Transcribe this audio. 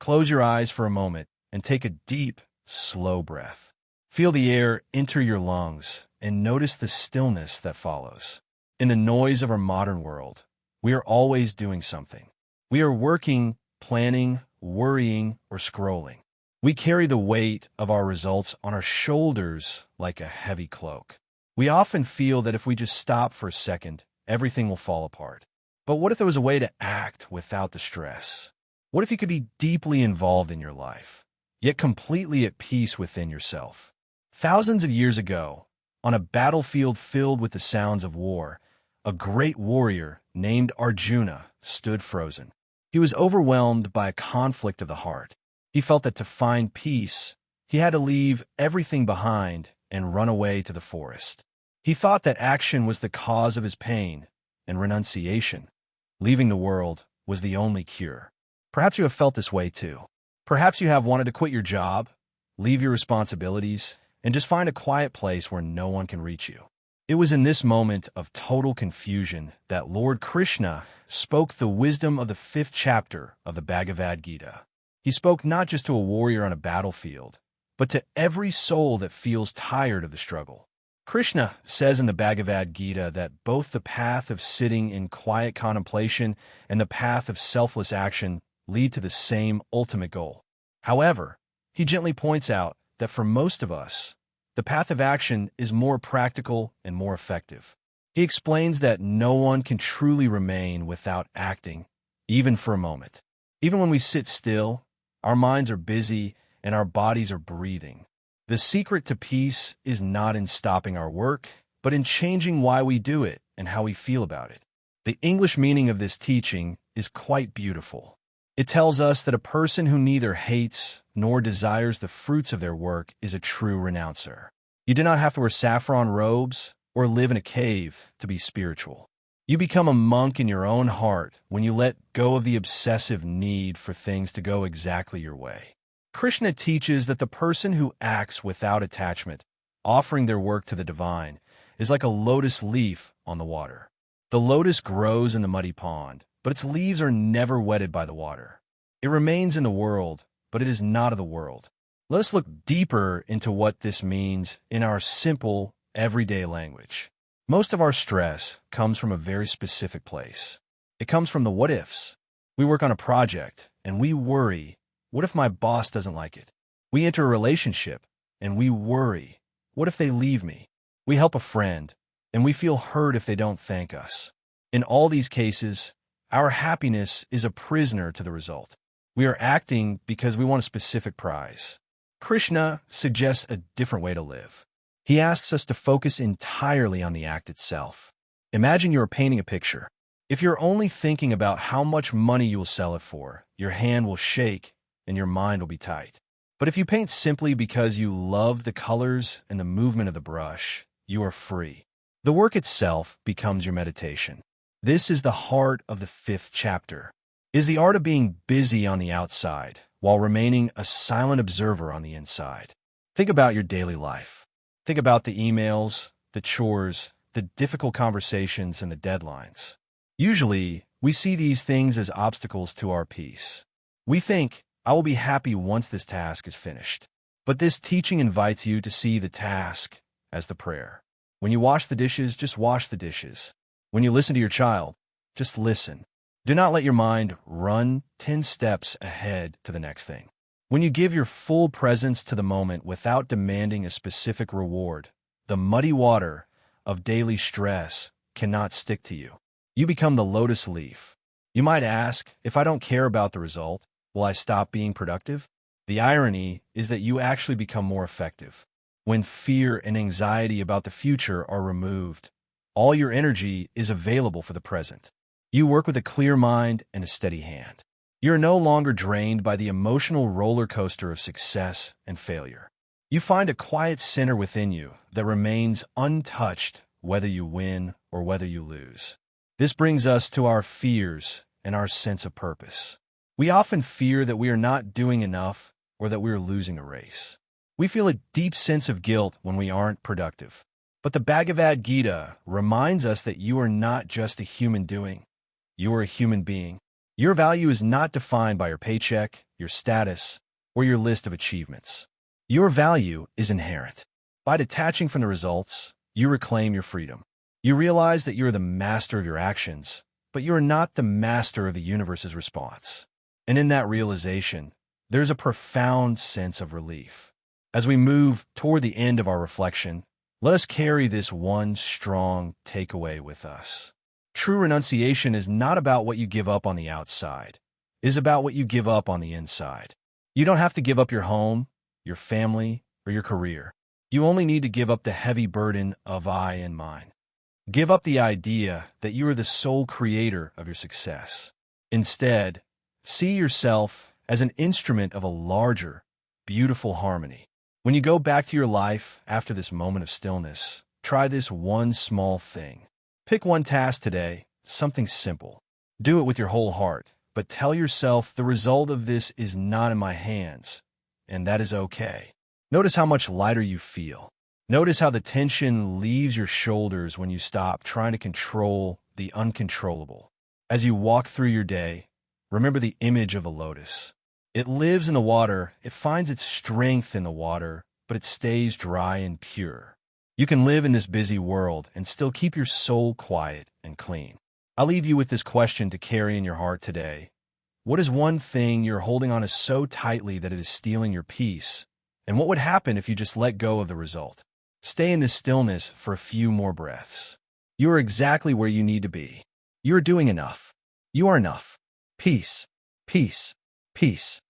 close your eyes for a moment and take a deep, slow breath. Feel the air enter your lungs and notice the stillness that follows. In the noise of our modern world, we are always doing something. We are working, planning, worrying, or scrolling. We carry the weight of our results on our shoulders like a heavy cloak. We often feel that if we just stop for a second, everything will fall apart. But what if there was a way to act without the stress? What if you could be deeply involved in your life, yet completely at peace within yourself? Thousands of years ago, on a battlefield filled with the sounds of war, a great warrior named Arjuna stood frozen. He was overwhelmed by a conflict of the heart. He felt that to find peace, he had to leave everything behind and run away to the forest. He thought that action was the cause of his pain, and renunciation, leaving the world, was the only cure. Perhaps you have felt this way too. Perhaps you have wanted to quit your job, leave your responsibilities, and just find a quiet place where no one can reach you. It was in this moment of total confusion that Lord Krishna spoke the wisdom of the 5th chapter of the Bhagavad Gita. He spoke not just to a warrior on a battlefield, but to every soul that feels tired of the struggle. Krishna says in the Bhagavad Gita that both the path of sitting in quiet contemplation and the path of selfless action lead to the same ultimate goal. However, he gently points out that for most of us, the path of action is more practical and more effective. He explains that no one can truly remain without acting, even for a moment. Even when we sit still, our minds are busy and our bodies are breathing. The secret to peace is not in stopping our work, but in changing why we do it and how we feel about it. The English meaning of this teaching is quite beautiful. It tells us that a person who neither hates nor desires the fruits of their work is a true renouncer. You do not have to wear saffron robes or live in a cave to be spiritual. You become a monk in your own heart when you let go of the obsessive need for things to go exactly your way. Krishna teaches that the person who acts without attachment, offering their work to the divine, is like a lotus leaf on the water. The lotus grows in the muddy pond, but its leaves are never wetted by the water. It remains in the world, but it is not of the world. Let us look deeper into what this means in our simple, everyday language. Most of our stress comes from a very specific place. It comes from the what-ifs. We work on a project, and we worry, what if my boss doesn't like it? We enter a relationship, and we worry, what if they leave me? We help a friend, and we feel hurt if they don't thank us. In all these cases, our happiness is a prisoner to the result. We are acting because we want a specific prize. Krishna suggests a different way to live. He asks us to focus entirely on the act itself. Imagine you are painting a picture. If you're only thinking about how much money you will sell it for, your hand will shake and your mind will be tight. But if you paint simply because you love the colors and the movement of the brush, you are free. The work itself becomes your meditation. This is the heart of the 5th chapter. It is the art of being busy on the outside while remaining a silent observer on the inside. Think about your daily life. Think about the emails, the chores, the difficult conversations, and the deadlines. Usually, we see these things as obstacles to our peace. We think, I will be happy once this task is finished. But this teaching invites you to see the task as the prayer. When you wash the dishes, just wash the dishes. When you listen to your child, just listen. Do not let your mind run 10 steps ahead to the next thing. When you give your full presence to the moment without demanding a specific reward, the muddy water of daily stress cannot stick to you. You become the lotus leaf. You might ask, if I don't care about the result, will I stop being productive? The irony is that you actually become more effective. When fear and anxiety about the future are removed, all your energy is available for the present. You work with a clear mind and a steady hand. You are no longer drained by the emotional roller coaster of success and failure. You find a quiet center within you that remains untouched whether you win or whether you lose. This brings us to our fears and our sense of purpose. We often fear that we are not doing enough or that we are losing a race. We feel a deep sense of guilt when we aren't productive. But the Bhagavad Gita reminds us that you are not just a human doing. You are a human being. Your value is not defined by your paycheck, your status, or your list of achievements. Your value is inherent. By detaching from the results, you reclaim your freedom. You realize that you are the master of your actions, but you are not the master of the universe's response. And in that realization, there's a profound sense of relief. As we move toward the end of our reflection, let us carry this one strong takeaway with us. True renunciation is not about what you give up on the outside. It is about what you give up on the inside. You don't have to give up your home, your family, or your career. You only need to give up the heavy burden of I and mine. Give up the idea that you are the sole creator of your success. Instead, see yourself as an instrument of a larger, beautiful harmony. When you go back to your life after this moment of stillness, try this one small thing. Pick one task today, something simple. Do it with your whole heart, but tell yourself the result of this is not in my hands, and that is okay. Notice how much lighter you feel. Notice how the tension leaves your shoulders when you stop trying to control the uncontrollable. As you walk through your day, remember the image of a lotus. It lives in the water, it finds its strength in the water, but it stays dry and pure. You can live in this busy world and still keep your soul quiet and clean. I'll leave you with this question to carry in your heart today. What is one thing you're holding on to so tightly that it is stealing your peace? And what would happen if you just let go of the result? Stay in this stillness for a few more breaths. You are exactly where you need to be. You are doing enough. You are enough. Peace, peace, peace.